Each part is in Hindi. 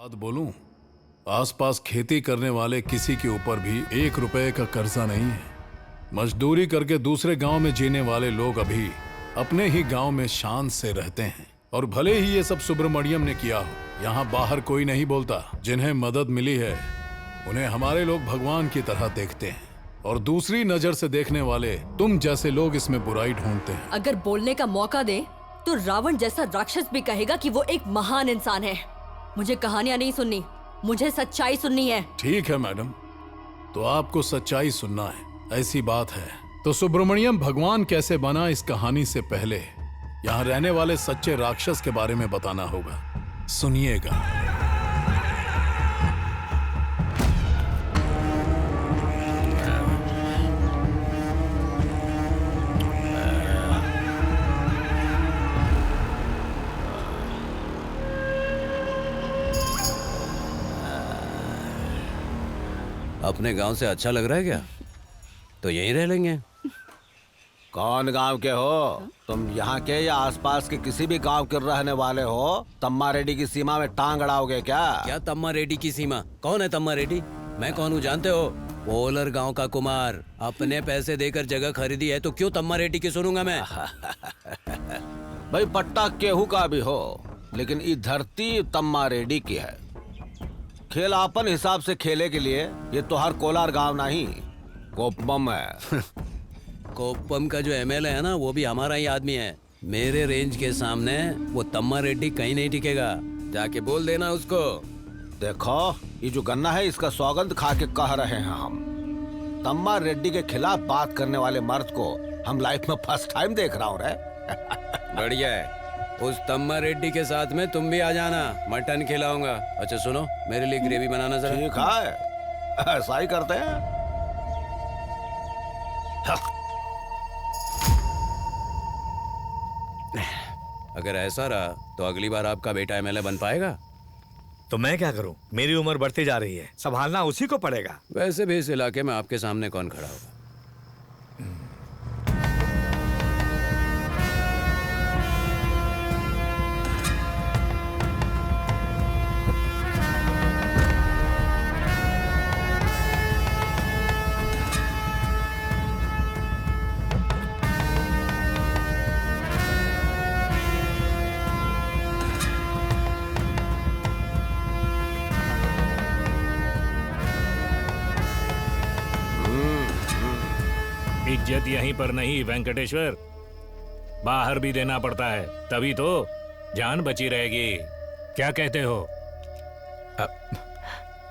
बात बोलूं, आसपास खेती करने वाले किसी के ऊपर भी 1 रुपए का कर्जा नहीं है। मजदूरी करके दूसरे गांव में जीने वाले लोग अभी अपने ही गांव में शान से रहते हैं। और भले ही ये सब सुब्रमण्यम ने किया हो, यहाँ बाहर कोई नहीं बोलता। जिन्हें मदद मिली है उन्हें हमारे लोग भगवान की तरह देखते हैं, और दूसरी नजर से देखने वाले तुम जैसे लोग इसमें बुराई ढूंढते हैं। अगर बोलने का मौका दे तो रावण जैसा राक्षस भी कहेगा कि वो एक महान इंसान है। मुझे कहानियां नहीं सुननी, मुझे सच्चाई सुननी है। ठीक है मैडम, तो आपको सच्चाई सुनना है, ऐसी बात है। तो सुब्रमण्यम भगवान कैसे बना, इस कहानी से पहले यहाँ रहने वाले सच्चे राक्षस के बारे में बताना होगा। सुनिएगा। अपने गांव से अच्छा लग रहा है क्या? तो यहीं रह लेंगे। कौन गांव के हो तुम? यहाँ के या आसपास के किसी भी गांव के रहने वाले हो? तम्मा रेड्डी की सीमा में टांग अड़ाओगे क्या? क्या तम्मा रेड्डी की सीमा? कौन है तम्मा रेड्डी? मैं कौन हूँ जानते हो? पोलर गांव का कुमार। अपने पैसे देकर जगह खरीदी है तो क्यों तम्मा रेड्डी की सुनूंगा मैं? भाई पट्टा केहू का भी हो, लेकिन ये धरती तम्मा रेड्डी की है। खेल अपन हिसाब से खेले के लिए ये तो हर कोलार गांव नहीं, कोप्पम है। कोप्पम का जो एमएलए है ना, वो भी हमारा ही आदमी है। मेरे रेंज के सामने वो तम्मा रेड्डी कहीं नहीं टिकेगा। जाके बोल देना उसको। देखो, ये जो गन्ना है इसका सौगंध खा के कह रहे हैं हम, तम्मा रेड्डी के खिलाफ बात करने वाले मर्द को हम लाइफ में फर्स्ट टाइम देख रहा हूँ रे। बढ़िया है। उस तम्मा रेड्डी के साथ में तुम भी आ जाना, मटन खिलाऊंगा। अच्छा सुनो, मेरे लिए ग्रेवी बनाना जरा। ठीक है, ऐसा ही करते हैं। अगर ऐसा रहा तो अगली बार आपका बेटा एमएलए बन पाएगा? तो मैं क्या करूं? मेरी उम्र बढ़ती जा रही है, संभालना उसी को पड़ेगा। वैसे भी इस इलाके में आपके सामने कौन खड़ा होगा? इज्जत यहीं पर नहीं वेंकटेश्वर, बाहर भी देना पड़ता है, तभी तो जान बची रहेगी। क्या कहते हो?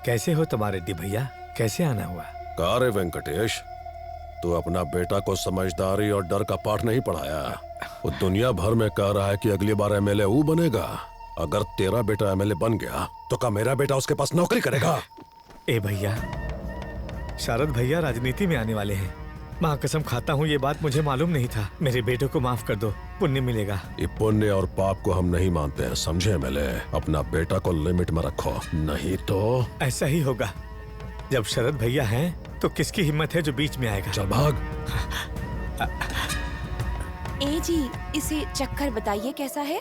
कैसे हो तुम्हारे रेड्डी भैया? कैसे आना हुआ? का रे वेंकटेश, तू अपना बेटा को समझदारी और डर का पाठ नहीं पढ़ाया। वो दुनिया भर में कह रहा है कि अगली बार एमएलए वो बनेगा। अगर तेरा बेटा एमएलए बन गया तो क्या मेरा बेटा उसके पास नौकरी करेगा? ए भैया, शरद भैया राजनीति में आने वाले हैं। माँ कसम खाता हूँ, ये बात मुझे मालूम नहीं था। मेरे बेटे को माफ कर दो, पुण्य मिलेगा। ये पुण्य और पाप को हम नहीं मानते हैं, समझे एमएलए? अपना बेटा को लिमिट में रखो, नहीं तो ऐसा ही होगा। जब शरद भैया हैं तो किसकी हिम्मत है जो बीच में आएगा? चल भाग। ए जी, इसे चक्कर बताइए कैसा है?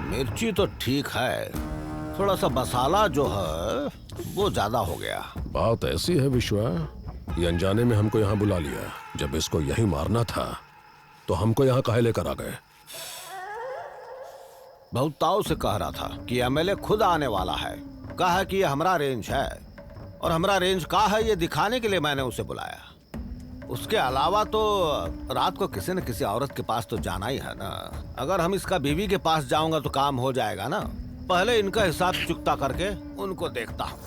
मिर्ची तो ठीक है, थोड़ा सा मसाला जो है वो ज्यादा हो गया। बात ऐसी है विश्वा, ये अनजाने में हमको यहाँ बुला लिया। जब इसको यही मारना था तो हमको यहाँ काहे लेकर आ गए? बहुत ताव से कह रहा था कि एमएलए खुद आने वाला है। कहा कि ये हमारा रेंज है और हमारा रेंज का है ये दिखाने के लिए मैंने उसे बुलाया। उसके अलावा तो रात को किसी न किसी औरत के पास तो जाना ही है ना। अगर हम इसका बीवी के पास जाऊंगा तो काम हो जाएगा ना। पहले इनका हिसाब चुकता करके उनको देखता हूँ।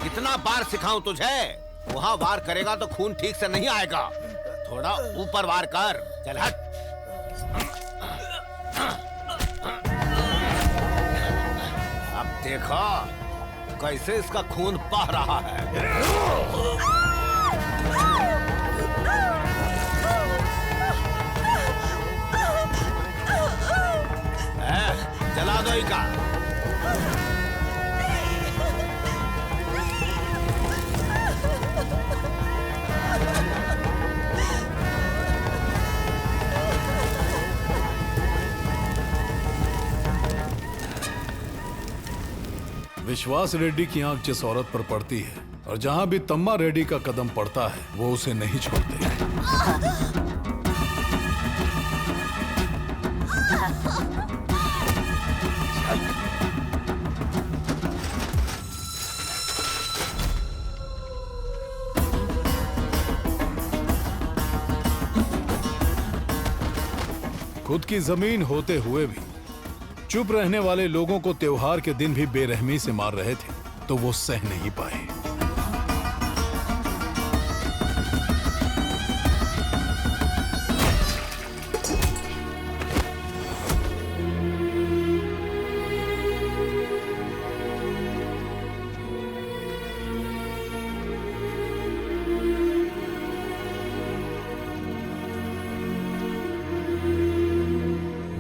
कितना बार सिखाऊं तुझे? वहाँ वार करेगा तो खून ठीक से नहीं आएगा। थोड़ा ऊपर वार कर। चल हट। अब देखो कैसे इसका खून बह रहा है। जला दो इका। विश्वास रेड्डी की आंख जिस औरत पर पड़ती है और जहां भी तम्मा रेड्डी का कदम पड़ता है वो उसे नहीं छोड़ते। खुद की जमीन होते हुए भी चुप रहने वाले लोगों को त्योहार के दिन भी बेरहमी से मार रहे थे तो वो सह नहीं पाए।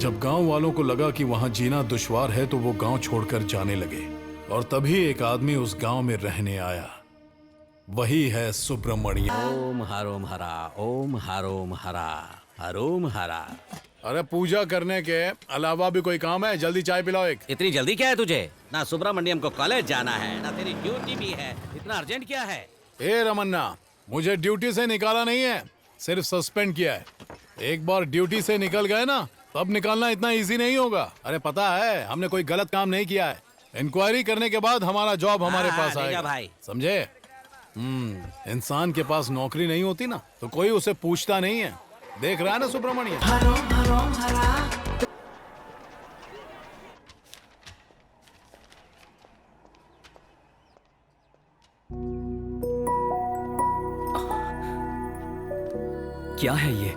जब गांव वालों को लगा कि वहां जीना दुश्वार है तो वो गांव छोड़कर जाने लगे और तभी एक आदमी उस गांव में रहने आया। वही है सुब्रमण्यम। ओम हरोम हरा, ओम हरोम हरा, हरोम हरा। अरे पूजा करने के अलावा भी कोई काम है? जल्दी चाय पिलाओ एक। इतनी जल्दी क्या है तुझे? ना सुब्रमण्यम को कॉलेज जाना है ना तेरी ड्यूटी भी है, इतना अर्जेंट क्या है? ए रमन्ना, मुझे ड्यूटी से निकाला नहीं है, सिर्फ सस्पेंड किया है। एक बार ड्यूटी से निकल गए ना तब निकालना इतना इजी नहीं होगा। अरे पता है हमने कोई गलत काम नहीं किया है। इंक्वायरी करने के बाद हमारा जॉब हमारे पास आएगा भाई। समझे? इंसान के पास नौकरी नहीं होती ना तो कोई उसे पूछता नहीं है। देख रहा है ना सुब्रमण्यम? क्या है ये?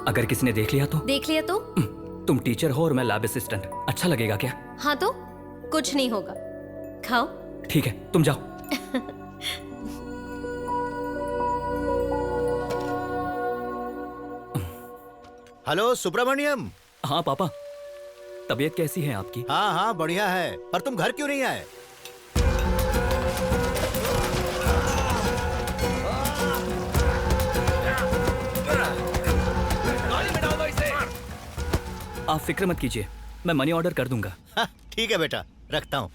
अगर किसी ने देख लिया तो? देख लिया तो? तुम टीचर हो और मैं लैब असिस्टेंट, अच्छा लगेगा क्या? हाँ तो कुछ नहीं होगा, खाओ। ठीक है तुम जाओ। हेलो सुब्रमण्यम। हाँ पापा, तबीयत कैसी है आपकी? हाँ हाँ बढ़िया है, पर तुम घर क्यों नहीं आए? आप फिक्र मत कीजिए, मैं मनी ऑर्डर कर दूंगा। हाँ, ठीक है बेटा, रखता हूँ।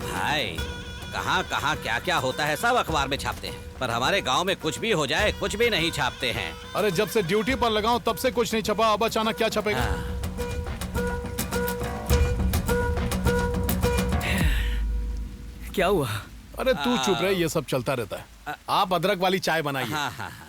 भाई कहाँ कहाँ क्या क्या होता है सब अखबार में छापते हैं, पर हमारे गांव में कुछ भी हो जाए कुछ भी नहीं छापते हैं। अरे जब से ड्यूटी पर लगाऊं तब से कुछ नहीं छपा, अब अचानक क्या छपेगा? क्या हुआ? अरे तू चुप रहे, ये सब चलता रहता है। आप अदरक वाली चाय बनाइए। हाँ हाँ हाँ।